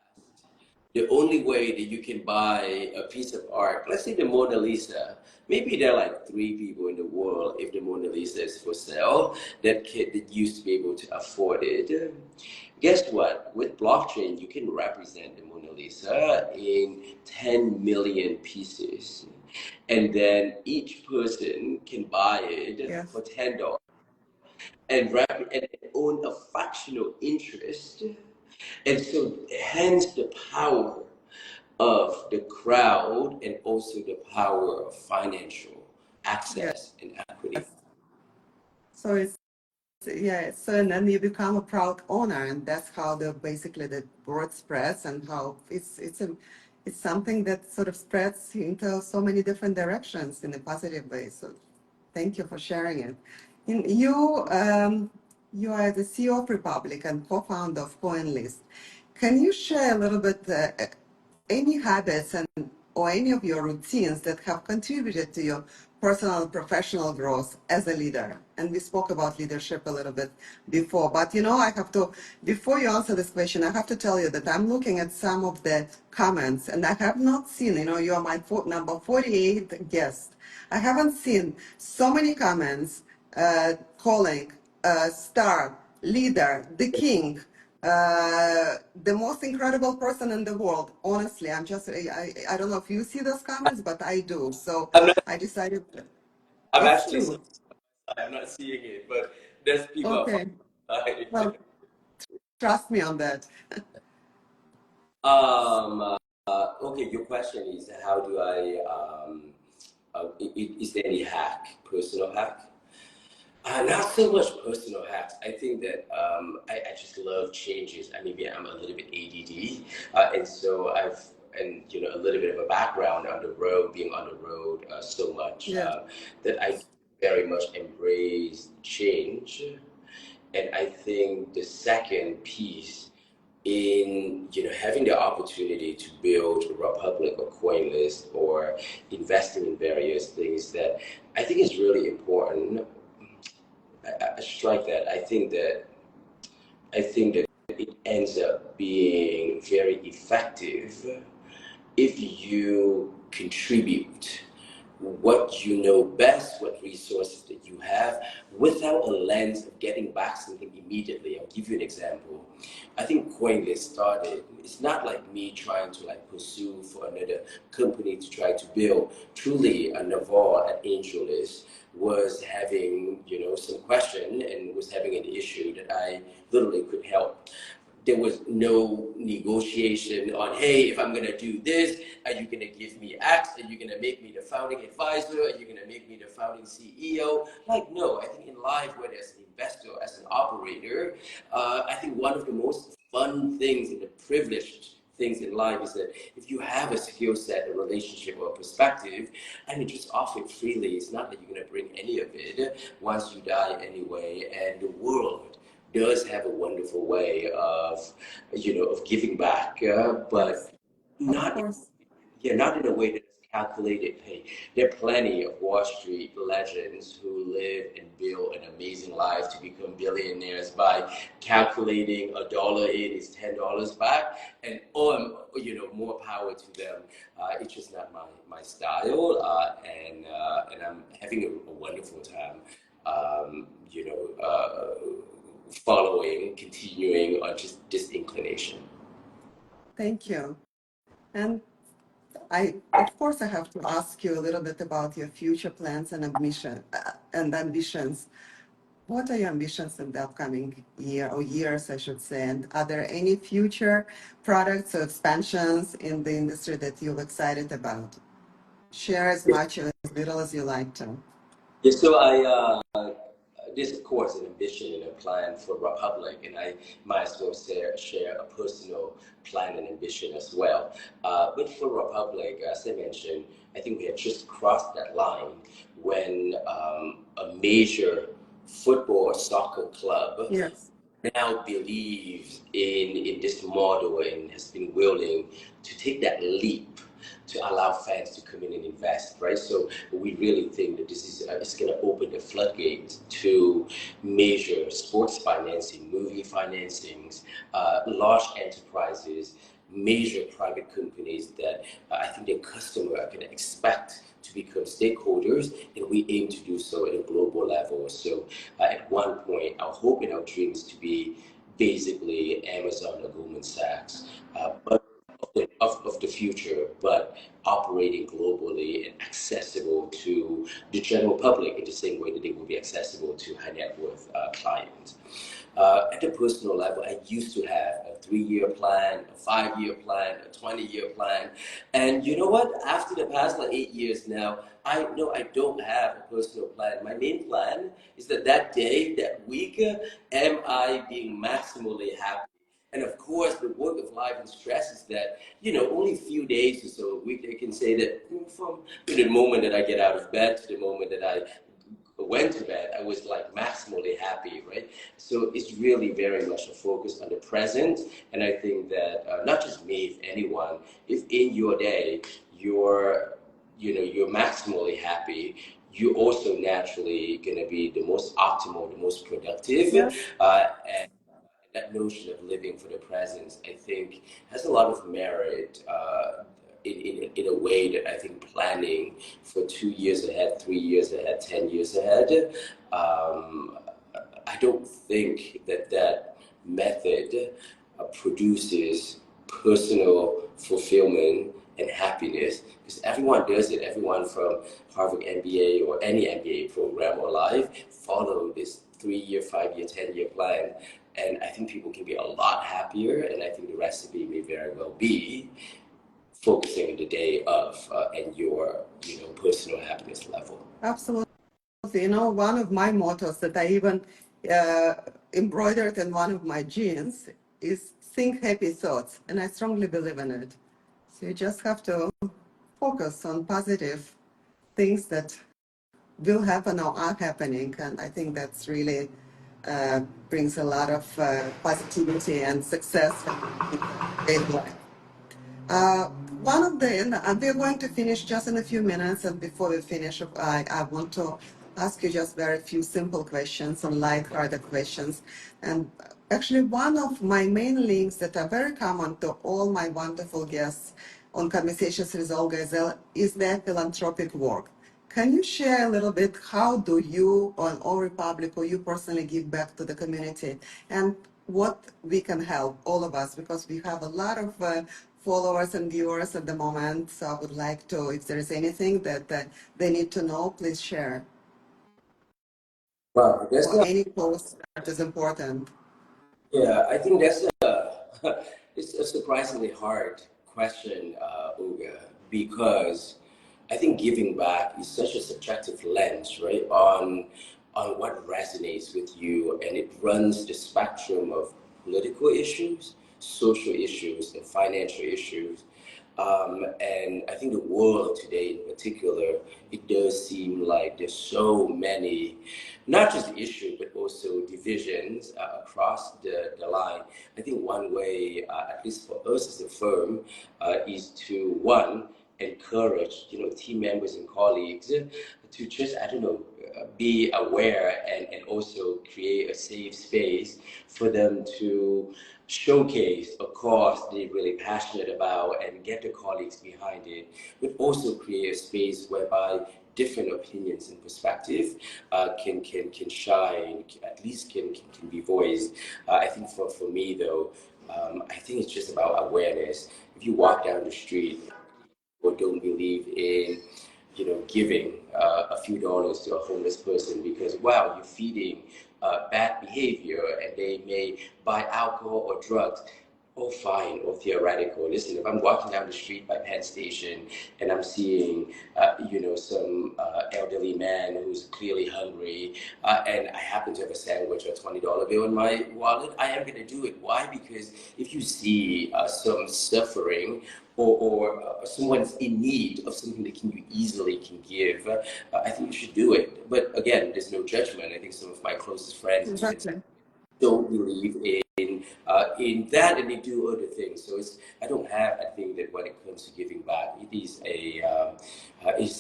Speaker 2: the only way that you can buy a piece of art, let's say the Mona Lisa, maybe there are like 3 people in the world, if the Mona Lisa is for sale, that used to be able to afford it. Guess what? With blockchain, you can represent the Mona Lisa in 10 million pieces. And then each person can buy it
Speaker 1: Yes.
Speaker 2: for $10 and own a fractional interest. And so, hence the power of the crowd and also the power of financial
Speaker 1: Yes.
Speaker 2: access and equity.
Speaker 1: So it's yeah. So and then you become a proud owner, and that's how the basically the word spreads, and how it's something that sort of spreads into so many different directions in a positive way. So thank you for sharing it. You are the CEO of Republic and co-founder of CoinList. Can you share a little bit any habits and or any of your routines that have contributed to your personal and professional growth as a leader? And we spoke about leadership a little bit before, but I have to, before you answer this question, I have to tell you that I'm looking at some of the comments and I have not seen, you are my number 48 guest. I haven't seen so many comments calling star, leader, the king, the most incredible person in the world. Honestly, I don't know if you see those comments, but I do. So
Speaker 2: I'm not.
Speaker 1: I decided
Speaker 2: I'm
Speaker 1: it's
Speaker 2: actually.
Speaker 1: true.
Speaker 2: I'm not seeing it, but there's people are
Speaker 1: Okay.
Speaker 2: fine.
Speaker 1: Well, trust me on that.
Speaker 2: Okay, your question is how do I, is there any hack, personal hack? Not so much personal hacks. I think that I just love changes. Maybe I'm a little bit ADD, and so I've and a little bit of a background on the road, being on the road so much,
Speaker 1: Yes,
Speaker 2: that I very much embrace change. And I think the second piece in having the opportunity to build a Republic or coin list or investing in various things that I think is really important. I strike that. I think that it ends up being very effective if you contribute what you know best, what resources that you have, without a lens of getting back something immediately. I'll give you an example. I think Coinlist started, it's not like me trying to like pursue for another company to try to build. Truly, Naval at AngelList was having, some question and was having an issue that I literally could help. There was no negotiation on, hey, if I'm going to do this, are you going to give me X? Are you going to make me the founding advisor? Are you going to make me the founding CEO? Like, no, I think in life, whether as an investor, as an operator, I think one of the most fun things and the privileged things in life is that if you have a skill set, a relationship, or a perspective, I mean, just offer it freely. It's not that you're going to bring any of it once you die anyway, and the world does have a wonderful way of giving back,
Speaker 1: yes,
Speaker 2: but
Speaker 1: of
Speaker 2: not
Speaker 1: course.
Speaker 2: not in a way that's calculated pay. There are plenty of Wall Street legends who live and build an amazing life to become billionaires by calculating a dollar in is $10 back, and more power to them. It's just not my style, and I'm having a wonderful time. Following, continuing on just disinclination.
Speaker 1: Thank you. And of course, I have to ask you a little bit about your future plans and ambitions. What are your ambitions in the upcoming year or years, I should say? And are there any future products or expansions in the industry that you're excited about? Share as much or as little as you like to.
Speaker 2: Yeah, so this of course an ambition and a plan for Republic, and I might as well share a personal plan and ambition as well. But for Republic, as I mentioned, I think we had just crossed that line when a major football or soccer club
Speaker 1: Yes.
Speaker 2: now believes in this model and has been willing to take that leap to allow fans to come in and invest, right? So we really think that this is it's going to open the floodgates to major sports financing, movie financings, large enterprises, major private companies that I think their customer are going to expect to become stakeholders, and we aim to do so at a global level. So at one point, our hope and our dream is to be basically Amazon or Goldman Sachs, but of the future, but operating globally and accessible to the general public in the same way that they will be accessible to high net worth clients. At the personal level, I used to have a 3-year plan, a 5-year plan, a 20-year plan. And you know what? After the past 8 years now, I know I don't have a personal plan. My main plan is that day, that week, am I being maximally happy? And of course, the work of life and stress is that, only a few days or so a week, I can say that from the moment that I get out of bed to the moment that I went to bed, I was like maximally happy, right? So it's really very much a focus on the present. And I think that not just me, if anyone, if in your day you're maximally happy, you're also naturally going to be the most optimal, the most productive.
Speaker 1: Yes.
Speaker 2: And that notion of living for the present, I think, has a lot of merit in a way that I think planning for 2 years ahead, 3 years ahead, 10 years ahead, um, I don't think that method produces personal fulfillment and happiness, because everyone does it. Everyone from Harvard MBA or any MBA program or life follow this 3-year, 5-year, 10-year plan. And I think people can be a lot happier, and I think the recipe may very well be focusing on the day of and your personal happiness level.
Speaker 1: Absolutely. One of my mottos that I even uh, embroidered in one of my jeans is think happy thoughts. And I strongly believe in it. So you just have to focus on positive things that will happen or are happening. And I think that's really brings a lot of positivity and success in life. Uh, One of the, and we're going to finish just in a few minutes, and before we finish, I want to ask you just very few simple questions, some light-hearted questions. And actually, one of my main links that are very common to all my wonderful guests on Conversations with Olga is their philanthropic work. Can you share a little bit how do you on All Republic or you personally give back to the community and what we can help, all of us, because we have a lot of followers and viewers at the moment. So I would like to, if there is anything that they need to know, please share.
Speaker 2: Wow, that's
Speaker 1: Or any post that is important.
Speaker 2: yeah. I think that's a it's a surprisingly hard question, Olga, because I think giving back is such a subjective lens, right? On what resonates with you, and it runs the spectrum of political issues, social issues, and financial issues. And I think the world today, in particular, it does seem like there's so many, not just issues, but also divisions across the line. I think one way, at least for us as a firm, is to one, encourage team members and colleagues to just I don't know be aware and also create a safe space for them to showcase a cause they're really passionate about and get the colleagues behind it, but also create a space whereby different opinions and perspective can shine, at least can be voiced. I think for me though, I think it's just about awareness. If you walk down the street or don't believe in giving a few dollars to a homeless person because wow, you're feeding bad behavior and they may buy alcohol or drugs, or fine or theoretical. Listen, if I'm walking down the street by Penn Station and I'm seeing some elderly man who's clearly hungry, and I happen to have a sandwich or $20 bill in my wallet, I am going to do it. Why? Because if you see some suffering or someone's in need of something that you easily can give, I think you should do it. But again, there's no judgment. I think some of my closest friends
Speaker 1: Exactly.
Speaker 2: don't believe in that, and they do other things. So I don't have. I think that when it comes to giving back, it is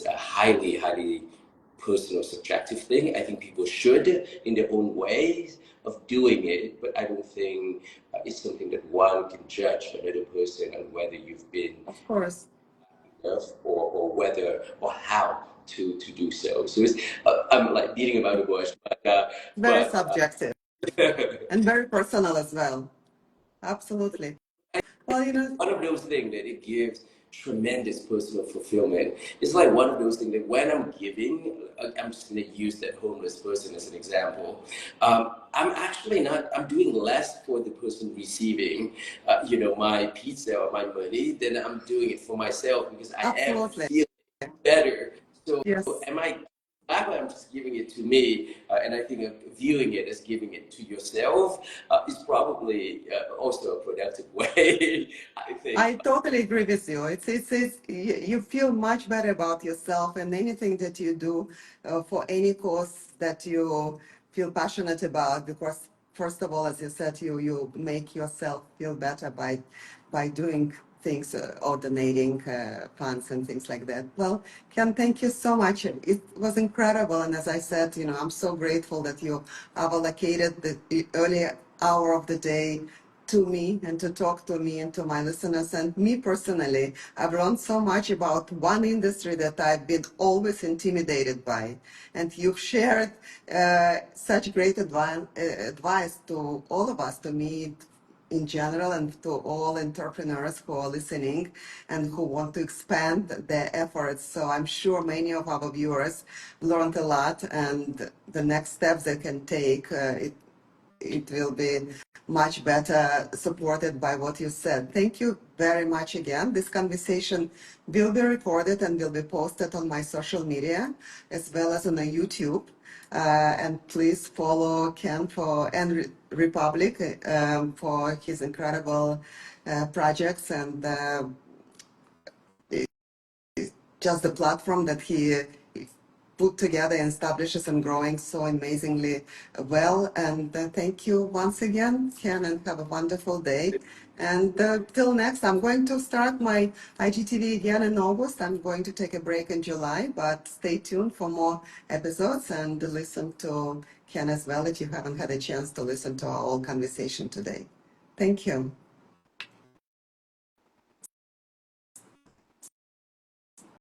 Speaker 2: a highly personal, subjective thing. I think people should, in their own ways of doing it, but I don't think it's something that one can judge another person on whether you've been
Speaker 1: Of course.
Speaker 2: enough or whether or how to do so. So I'm like beating about the bush,
Speaker 1: Very
Speaker 2: but
Speaker 1: subjective and very personal as well. Absolutely. Well,
Speaker 2: one of those things that it gives tremendous personal fulfillment. It's like one of those things that when I'm giving, I'm just going to use that homeless person as an example. I'm actually not, I'm doing less for the person receiving, my pizza or my money than I'm doing it for myself because I am
Speaker 1: absolutely.
Speaker 2: feeling better. So
Speaker 1: Yes.
Speaker 2: am I glad I'm just giving it to me? And I think viewing it as giving it to yourself is probably also a productive way, I think.
Speaker 1: I totally agree with you. It's you feel much better about yourself and anything that you do for any cause that you feel passionate about. Because first of all, as you said, you make yourself feel better by doing things or donating funds and things like that. Well, Ken, thank you so much. It was incredible, and as I said, I'm so grateful that you have allocated the early hour of the day to me and to talk to me and to my listeners and me personally. I've learned so much about one industry that I've been always intimidated by. And you've shared such great advice to all of us, to me in general, and to all entrepreneurs who are listening and who want to expand their efforts. So I'm sure many of our viewers learned a lot, and the next steps they can take, it will be much better supported by what you said. Thank you very much again. This conversation will be recorded and will be posted on my social media as well as on the YouTube. And please follow Ken and Republic for his incredible projects and just the platform that he put together and establishes and growing so amazingly well. And thank you once again, Ken, and have a wonderful day. And till next, I'm going to start my IGTV again in August. I'm going to take a break in July, but stay tuned for more episodes and listen to Ken as well if you haven't had a chance to listen to our whole conversation today. Thank you.